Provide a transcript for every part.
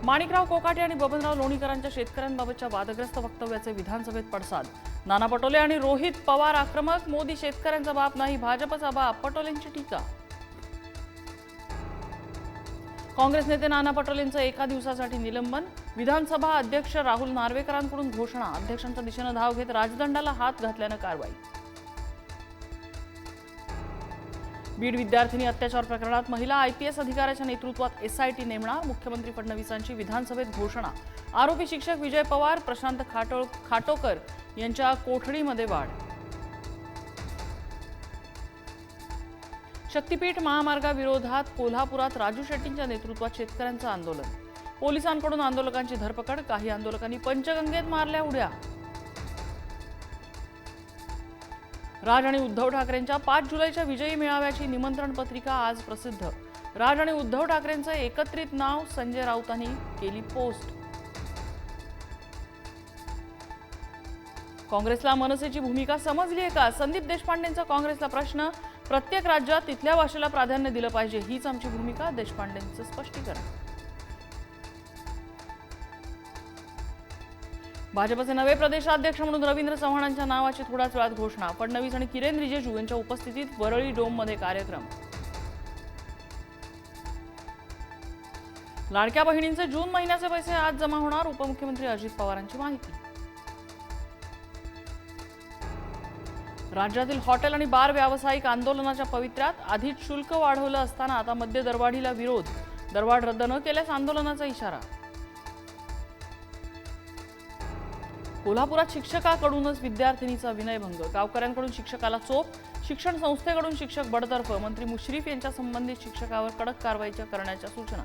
माणिकराव कोकाटे आणि बबनराव लोणीकरांच्या शेतकऱ्यांबाबतच्या वादग्रस्त वक्तव्याचे विधानसभेत पडसाद। नाना पटोले आणि रोहित पवार आक्रमक। मोदी शेतकऱ्यांचा बाप नाही, भाजपचा बाप, पटोलेंची टीका। काँग्रेस नेते नाना पटोलेंचं एका दिवसासाठी निलंबन। विधानसभा अध्यक्ष राहुल नार्वेकरांकडून घोषणा। अध्यक्षांच्या दिशेने धाव घेत राजदंडाला हात घातल्यानं कारवाई। बीड विद्यार्थिनी अत्याचार प्रकरणात महिला आयपीएस अधिकाऱ्याच्या नेतृत्वात एसआयटी नेमणार। मुख्यमंत्री फडणवीसांची विधानसभेत घोषणा। आरोपी शिक्षक विजय पवार, प्रशांत खाटोकर यांच्या कोठडीमध्ये वाढ। शक्तीपीठ महामार्गाविरोधात कोल्हापुरात राजू शेट्टींच्या नेतृत्वात शेतकऱ्यांचं आंदोलन। पोलिसांकडून आंदोलकांची धरपकड। काही आंदोलकांनी पंचगंगेत मारल्या उड्या। राज आणि उद्धव ठाकरेंच्या 5 जुलैच्या विजयी मेळाव्याची निमंत्रण पत्रिका आज प्रसिद्ध। राज आणि उद्धव ठाकरेंचं एकत्रित नाव संजय राऊतांनी केली पोस्ट। काँग्रेसला मनसेची भूमिका समजली आहे का? संदीप देशपांडेंचा काँग्रेसला प्रश्न। प्रत्येक राज्यात तिथल्या भाषेला प्राधान्य दिलं पाहिजे, हीच आमची भूमिका, देशपांडेंचं स्पष्टीकरण। भाजपचे नवे प्रदेशाध्यक्ष म्हणून रवींद्र चव्हाणांच्या नावाची थोड्याच वेळात घोषणा। फडणवीस आणि किरेन रिजिजू यांच्या उपस्थितीत वरळी डोममध्ये कार्यक्रम। लाडक्या बहिणींचे जून महिन्याचे पैसे आज जमा होणार। उपमुख्यमंत्री अजित पवारांची माहिती। राज्यातील हॉटेल आणि बार व्यावसायिक आंदोलनाच्या पवित्र्यात। आधीच शुल्क वाढवलं असताना आता मद्य दरवाढीला विरोध। दरवाढ रद्द न केल्यास आंदोलनाचा इशारा। कोल्हापुरात शिक्षकाकडूनच विद्यार्थिनीचा विनयभंग। गावकऱ्यांकडून शिक्षकाला चोप। शिक्षण संस्थेकडून शिक्षक बडतर्फ। मंत्री मुश्रीफ यांच्या संबंधित शिक्षकावर कडक कारवाई करण्याच्या सूचना।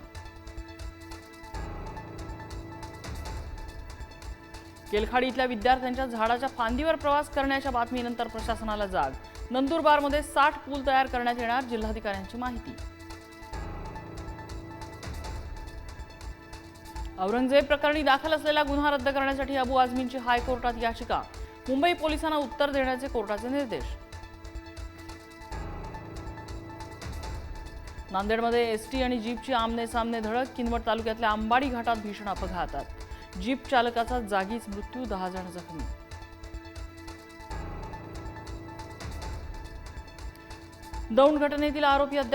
केलखाडी इथल्या विद्यार्थ्यांच्या झाडाच्या फांदीवर प्रवास करण्याच्या बातमीनंतर प्रशासनाला जाग। नंदुरबारमध्ये 60 पूल तयार करण्यात येणार, जिल्हाधिकाऱ्यांची माहिती। औरंगजेब प्रकरणी दाखल असलेला गुन्हा रद्द करण्यासाठी अबू आझमींची हायकोर्टात याचिका। मुंबई पोलिसांना उत्तर देण्याचे कोर्टाचे निर्देश। नांदेडमध्ये एसटी आणि जीपची आमने सामने धडक। किनवट तालुक्यातल्या अंबाडी घाटात भीषण अपघातात। जीप चालकाचा जागीच मृत्यू, 10 जण जखमी। दौंड घटनेतील आरोपी